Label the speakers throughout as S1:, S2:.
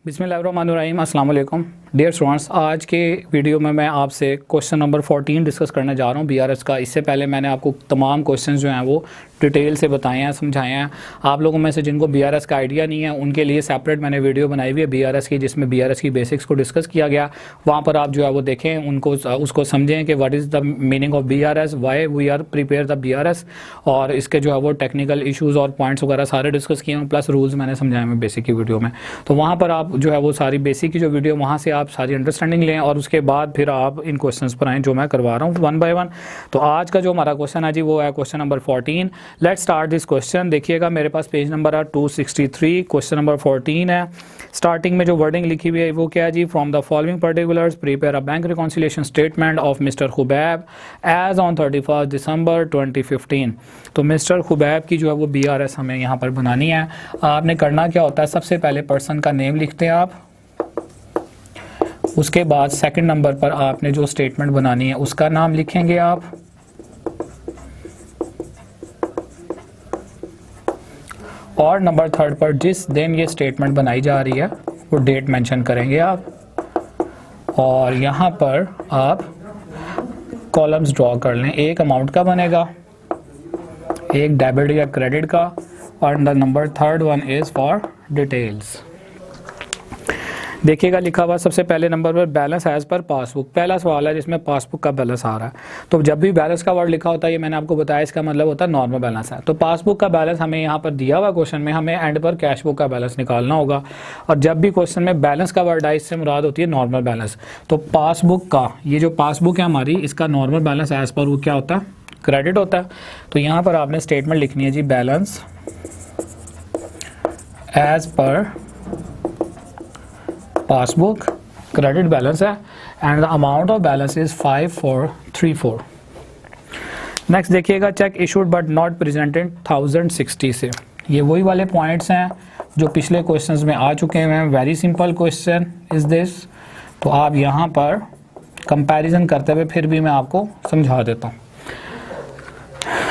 S1: बिस्मिल्लाहिर्रहमानिर्रहीम, अस्सलाम वालेकुम डियर स्टूडेंट्स। आज के वीडियो में मैं आपसे क्वेश्चन नंबर 14 डिस्कस करने जा रहा हूँ बीआरएस का। इससे पहले मैंने आपको तमाम क्वेश्चंस जो हैं वो डिटेल से बताए हैं, समझाए हैं। आप लोगों में से जिनको बीआरएस का आइडिया नहीं है उनके लिए सेपरेट मैंने वीडियो बनाई हुई है बीआरएस की, जिसमें बीआरएस की बेसिक्स को डिस्कस किया गया। वहाँ पर आप जो है वो देखें, उनको उसको समझें कि what is the meaning of BRS, why we are prepare the BRS, और इसके जो है वो टेक्निकल इशूज़ और पॉइंट्स वगैरह सारे डिस्कस किए हैं, प्लस रूल्स मैंने समझाए हैं बेसिक की वीडियो में। तो वहाँ पर आप जो है वो सारी बेसिक की जो वीडियो, वहाँ से आप सारी अंडरस्टैंडिंग लें और उसके बाद फिर आप इन क्वेश्चंस पर आएँ जो मैं करवा रहा हूँ वन बाय वन। तो आज का जो हमारा क्वेश्चन है जी वो है question number 14। Let's start this question. देखिएगा मेरे पास पेज नंबर है 263, क्वेश्चन नंबर 14 है। स्टार्टिंग में जो वर्डिंग लिखी हुई है वो क्या है जी, from the following particulars prepare a bank reconciliation statement of mister Khubaib as on 31 December 2015। तो मिस्टर खुबैब की जो है वो बीआरएस हमें यहाँ पर बनानी है। आपने करना क्या होता है, सबसे पहले पर्सन का नेम लिखते हैं आप, उसके बाद सेकंड नंबर पर आपने जो स्टेटमेंट बनानी है उसका नाम लिखेंगे आप, और नंबर थर्ड पर जिस दिन ये स्टेटमेंट बनाई जा रही है वो डेट मेंशन करेंगे आप, और यहाँ पर आप कॉलम्स ड्रॉ कर लें। एक अमाउंट का बनेगा, एक डेबिट या क्रेडिट का, और the number third one is for details. देखिएगा लिखा हुआ सबसे पहले नंबर पर बैलेंस एज पर पासबुक। पहला सवाल है जिसमें पासबुक का बैलेंस आ रहा है। तो जब भी बैलेंस का वर्ड लिखा होता है, ये मैंने आपको बताया, इसका मतलब होता है नॉर्मल बैलेंस है। तो पासबुक का बैलेंस हमें यहाँ पर दिया हुआ क्वेश्चन में, हमें एंड पर कैश बुक का बैलेंस निकालना होगा। और जब भी क्वेश्चन में बैलेंस का वर्ड आए, इससे मुराद होती है नॉर्मल बैलेंस। तो पासबुक का, ये जो पासबुक है हमारी, इसका नॉर्मल बैलेंस एज पर वो क्या होता है, क्रेडिट होता है। तो यहाँ पर आपने स्टेटमेंट लिखनी है जी, balance as per passbook, credit balance है, and the amount of balance is 5434। Next देखिएगा, cheque issued but not presented 1060 से। ये वही वाले पॉइंट्स हैं जो पिछले क्वेश्चंस में आ चुके हैं। Very simple question is this. तो आप यहाँ पर कंपैरिजन करते हुए फिर भी मैं आपको समझा देता हूँ।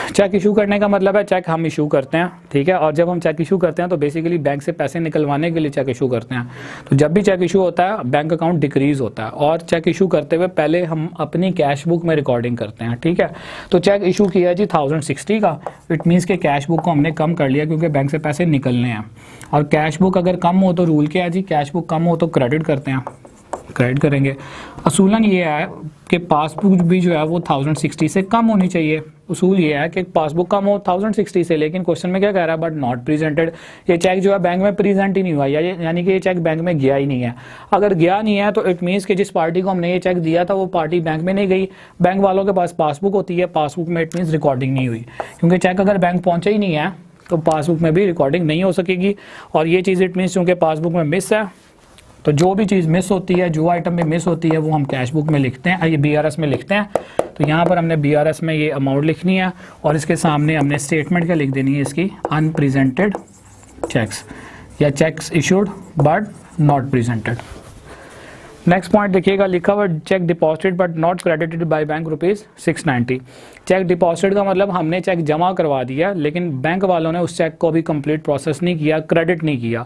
S1: चेक इशू करने का मतलब है चेक हम इशू करते हैं, ठीक है। और जब हम चेक इशू करते हैं तो बेसिकली बैंक से पैसे निकलवाने के लिए चेक इशू करते हैं। तो जब भी चेक इशू होता है बैंक अकाउंट डिक्रीज होता है, और चेक इशू करते हुए पहले हम अपनी कैश बुक में रिकॉर्डिंग करते हैं, ठीक है। तो चेक इशू किया है जी 1060 का, इट मीन्स कि कैश बुक को हमने कम कर लिया क्योंकि बैंक से पैसे निकलने हैं। और कैश बुक अगर कम हो तो रूल क्या है जी, कैश बुक कम हो तो क्रेडिट करते हैं, क्रेडिट करेंगे। असूलन ये है कि पासबुक भी जो है वो 1060 से कम होनी चाहिए। उसूल ये है कि पासबुक कम हो 1060 से, लेकिन क्वेश्चन में क्या कह रहा है, बट नॉट प्रेजेंटेड। ये चेक जो है बैंक में प्रेजेंट ही नहीं हुआ, यानी कि ये चेक बैंक में गया ही नहीं है। अगर गया नहीं है तो इट मीन्स कि जिस पार्टी को हमने ये चेक दिया था वो पार्टी बैंक में नहीं गई। बैंक वालों के पास पासबुक होती है, पासबुक में इट मीन्स रिकॉर्डिंग नहीं हुई, क्योंकि चेक अगर बैंक पहुंचा ही नहीं है तो पासबुक में भी रिकॉर्डिंग नहीं हो सकेगी। और ये चीज़ इट मीन्स क्योंकि पासबुक में मिस है, तो जो भी चीज़ मिस होती है, जो आइटम में मिस होती है, वो हम कैश बुक में लिखते हैं, ये बीआरएस में लिखते हैं। तो यहाँ पर हमने बीआरएस में ये अमाउंट लिखनी है, और इसके सामने हमने स्टेटमेंट क्या लिख देनी है इसकी, अनप्रेजेंटेड चेक्स, या cheques issued but not presented. Next point देखिएगा, लिखा हुआ cheque deposited but not credited by bank ₹690। Cheque deposited का मतलब हमने चेक जमा करवा दिया, लेकिन बैंक वालों ने उस चेक को भी कंप्लीट प्रोसेस नहीं किया, क्रेडिट नहीं किया।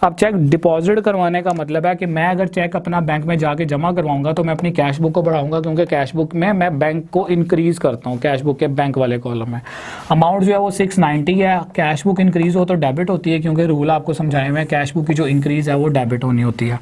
S1: अब चेक डिपॉजिट करवाने का मतलब है कि मैं अगर चेक अपना बैंक में जाके जमा करवाऊंगा तो मैं अपनी कैश बुक को बढ़ाऊंगा, क्योंकि कैश बुक में मैं बैंक को इंक्रीज करता हूँ, कैश बुक के बैंक वाले कॉलम में। अमाउंट जो है वो 690 है। कैश बुक इंक्रीज हो तो डेबिट होती है, क्योंकि रूल आपको समझाए हुए हैं, कैश बुक की जो इंक्रीज है वो डेबिट होनी होती है।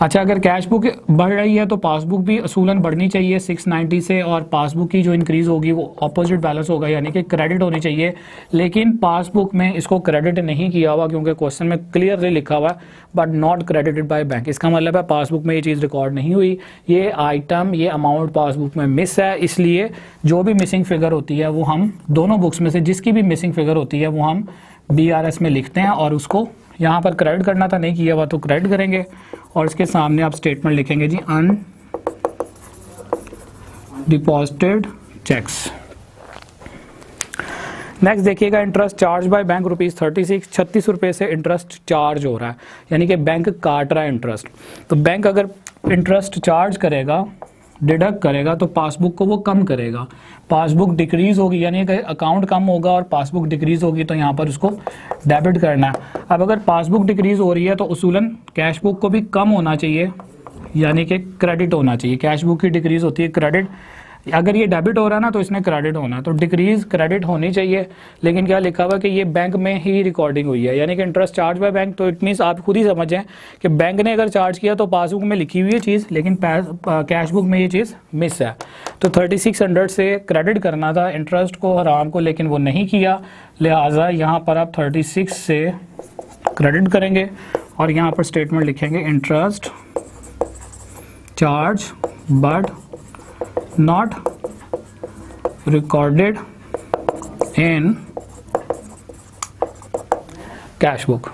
S1: अच्छा, अगर कैश बुक बढ़ रही है तो पासबुक भी असूलन बढ़नी चाहिए 690 से, और पासबुक की जो इंक्रीज होगी वो ऑपोजिट बैलेंस होगा, यानी कि क्रेडिट होनी चाहिए। लेकिन पासबुक में इसको क्रेडिट नहीं किया हुआ, क्योंकि क्वेश्चन में क्लियरली लिखा हुआ but not credited by bank. इसका मतलब है पासबुक में ये चीज़ रिकॉर्ड नहीं हुई, ये आइटम, ये अमाउंट पासबुक में मिस है। इसलिए जो भी मिसिंग फिगर होती है वो हम दोनों बुक्स में से जिसकी भी मिसिंग फिगर होती है वो हम बीआरएस में लिखते हैं, और उसको यहाँ पर क्रेडिट करना था, नहीं किया हुआ तो क्रेडिट करेंगे। और इसके सामने आप स्टेटमेंट लिखेंगे जी, अनडिपॉजिटेड चेक्स। नेक्स्ट देखिएगा, इंटरेस्ट चार्ज बाय बैंक ₹36, 36 रुपये से इंटरेस्ट चार्ज हो रहा है, यानी कि बैंक काट रहा है इंटरेस्ट। तो बैंक अगर इंटरेस्ट चार्ज करेगा डिडक्ट करेगा तो पासबुक को वो कम करेगा। पासबुक डिक्रीज होगी यानी कि अकाउंट कम होगा और पासबुक डिक्रीज होगी तो यहाँ पर उसको डेबिट करना है। अब अगर पासबुक डिक्रीज हो रही है तो उसूलन कैश बुक को भी कम होना चाहिए यानी कि क्रेडिट होना चाहिए। कैश बुक की डिक्रीज होती है क्रेडिट, अगर ये डेबिट हो रहा है ना तो इसने क्रेडिट होना है, तो डिक्रीज क्रेडिट होनी चाहिए। लेकिन क्या लिखा हुआ है कि ये बैंक में ही रिकॉर्डिंग हुई है यानी कि इंटरेस्ट चार्ज बाय बैंक, तो इट मीन्स आप खुद ही समझें कि बैंक ने अगर चार्ज किया तो पासबुक में लिखी हुई है चीज़ लेकिन कैश बुक में ये चीज़ मिस है। तो 3600 से क्रेडिट करना था इंटरेस्ट को हराम को, लेकिन वो नहीं किया, लिहाजा यहाँ पर आप 36 से क्रेडिट करेंगे और यहाँ पर स्टेटमेंट लिखेंगे interest charge but not recorded in cash book।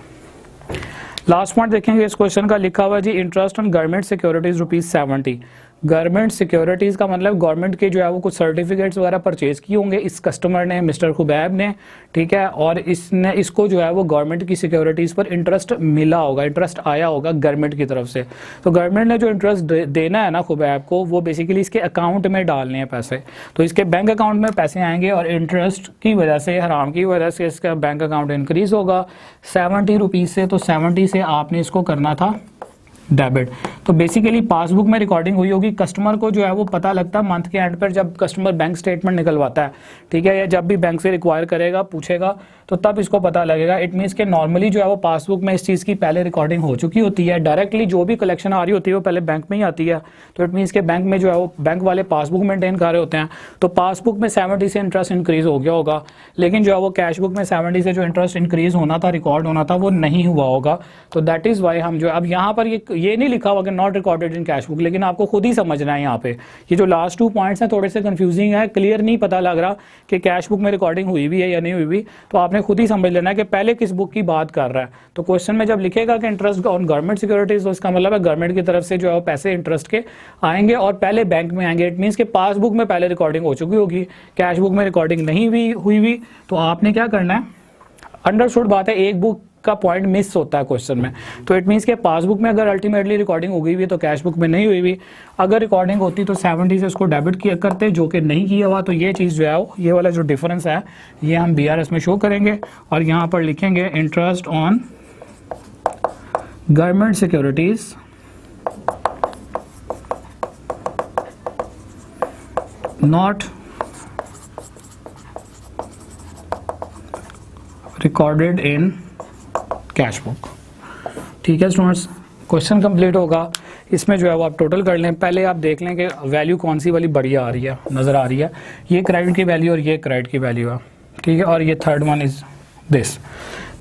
S1: Last point देखेंगे इस क्वेश्चन का, लिखा हुआ जी interest on government securities ₹70। Government securities का मतलब गवर्नमेंट के जो है वो कुछ सर्टिफिकेट्स वगैरह परचेज किए होंगे इस कस्टमर ने, मिस्टर खुबैब ने, ठीक है, और इसको जो है वो गवर्नमेंट की सिक्योरिटीज़ पर इंटरेस्ट मिला होगा, इंटरेस्ट आया होगा गवर्नमेंट की तरफ से। तो गवर्नमेंट ने जो इंटरेस्ट देना है ना खुबैब को, वो बेसिकली इसके अकाउंट में डालने हैं पैसे, तो इसके बैंक अकाउंट में पैसे आएंगे और इंटरेस्ट की वजह से, हराम की वजह से इसका बैंक अकाउंट इंक्रीज़ होगा ₹70 से, तो 70 से आपने इसको करना था डेबिट। तो बेसिकली पासबुक में रिकॉर्डिंग हुई होगी, कस्टमर को जो है वो पता लगता है मंथ के एंड पर जब कस्टमर बैंक स्टेटमेंट निकलवाता है, ठीक है, या जब भी बैंक से रिक्वायर करेगा पूछेगा तो तब इसको पता लगेगा। इट मीन्स के नॉर्मली जो है वो पासबुक में इस चीज़ की पहले रिकॉर्डिंग हो चुकी होती है, डायरेक्टली जो भी कलेक्शन आ रही होती है वो पहले बैंक में ही आती है। तो इट मीन्स के बैंक में जो है वो बैंक वाले पासबुक मेंटेन कर रहे होते हैं, तो पासबुक में 70 से इंटरेस्ट इंक्रीज हो गया होगा, लेकिन जो है वो कैश बुक में 70 से जो इंटरेस्ट इंक्रीज होना था, रिकॉर्ड होना था, वो नहीं हुआ होगा। तो दैट इज़ वाई हम जो है अब यहाँ पर ये नहीं लिखा हुआ कि not recorded in cash book, लेकिन आपको खुद ही समझना है यहाँ पे। ये जो लास्ट 2 पॉइंट्स हैं थोड़े से कंफ्यूजिंग है, क्लियर नहीं पता लग रहा कि कैश बुक में रिकॉर्डिंग हुई भी है या नहीं हुई भी, तो आपने खुद ही समझ लेना है कि पहले किस बुक की बात कर रहा है। तो क्वेश्चन में जब लिखेगा कि इंटरेस्ट ऑन गवर्नमेंट सिक्योरिटीज, तो इसका मतलब है गवर्नमेंट की तरफ से जो है पैसे इंटरेस्ट के आएंगे और पहले बैंक में आएंगे। इट मीन्स कि पासबुक में पहले रिकॉर्डिंग हो चुकी होगी, कैश बुक में रिकॉर्डिंग नहीं हुई, तो आपने क्या करना है, अंडरस्टूड बात है, एक बुक का पॉइंट मिस होता है क्वेश्चन में, तो इट मीन्स के पासबुक में अगर अल्टीमेटली रिकॉर्डिंग हो गई हुई तो कैश बुक में नहीं हुई हुई, अगर रिकॉर्डिंग होती तो 70 से उसको डेबिट किया करते, जो कि नहीं किया हुआ। तो ये चीज़ जो है ये वाला जो डिफरेंस है ये हम BRS में शो करेंगे और यहाँ पर लिखेंगे interest on government securities not recorded in cash book. ठीक है स्टूडेंट्स, क्वेश्चन कंप्लीट होगा। इसमें जो है वो आप टोटल कर लें, पहले आप देख लें कि वैल्यू कौन सी वाली बढ़िया आ रही है, नज़र आ रही है, ये क्रेडिट की वैल्यू और ये क्रेडिट की वैल्यू है, ठीक है, और ये थर्ड वन इज़ दिस।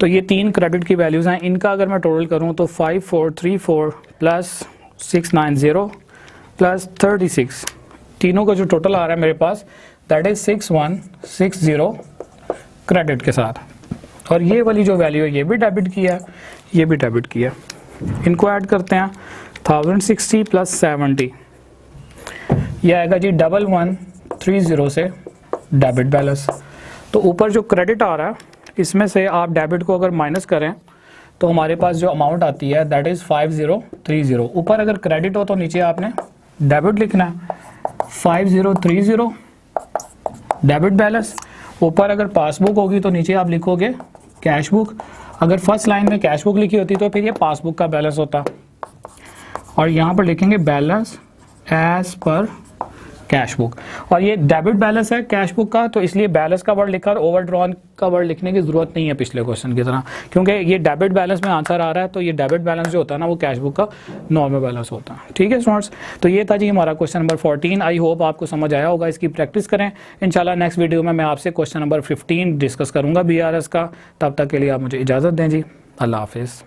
S1: तो ये 3 क्रेडिट की वैल्यूज़ हैं, इनका अगर मैं टोटल करूँ तो 5434 प्लस 690 प्लस 36, तीनों का जो टोटल आ रहा है मेरे पास दैट इज़ 6160 क्रेडिट के साथ, और ये वाली जो वैल्यू है ये भी डेबिट किया है, ये भी डेबिट किया। इनको ऐड करते हैं 1060 प्लस 70, ये आएगा जी 1130 से डेबिट बैलेंस। तो ऊपर जो क्रेडिट आ रहा है इसमें से आप डेबिट को अगर माइनस करें तो हमारे पास जो अमाउंट आती है दैट इज़ 5030। ऊपर अगर क्रेडिट हो तो नीचे आपने डेबिट लिखना है, 5030 डेबिट बैलेंस। ऊपर अगर पासबुक होगी तो नीचे आप लिखोगे कैश बुक, अगर फर्स्ट लाइन में कैश बुक लिखी होती तो फिर ये पासबुक का बैलेंस होता, और यहाँ पर लिखेंगे balance as per cash book, और ये डेबिट बैलेंस है कैश बुक का, तो इसलिए बैलेंस का वर्ड लिखा और ओवरड्रॉन का वर्ड लिखने की ज़रूरत नहीं है पिछले क्वेश्चन की तरह, क्योंकि ये डेबिट बैलेंस में आंसर आ रहा है, तो ये डेबिट बैलेंस जो होता है ना वो कैश बुक का नॉर्मल बैलेंस होता है। ठीक है स्टूडेंट्स, तो ये था जी हमारा क्वेश्चन नंबर 14। आई होप आपको समझ आया होगा, इसकी प्रैक्टिस करें। इंशाल्लाह नेक्स्ट वीडियो में मैं आपसे क्वेश्चन नंबर 15 डिस्कस करूँगा BRS का। तब तक के लिए आप मुझे इजाज़त दें जी, अल्लाह हाफिज़।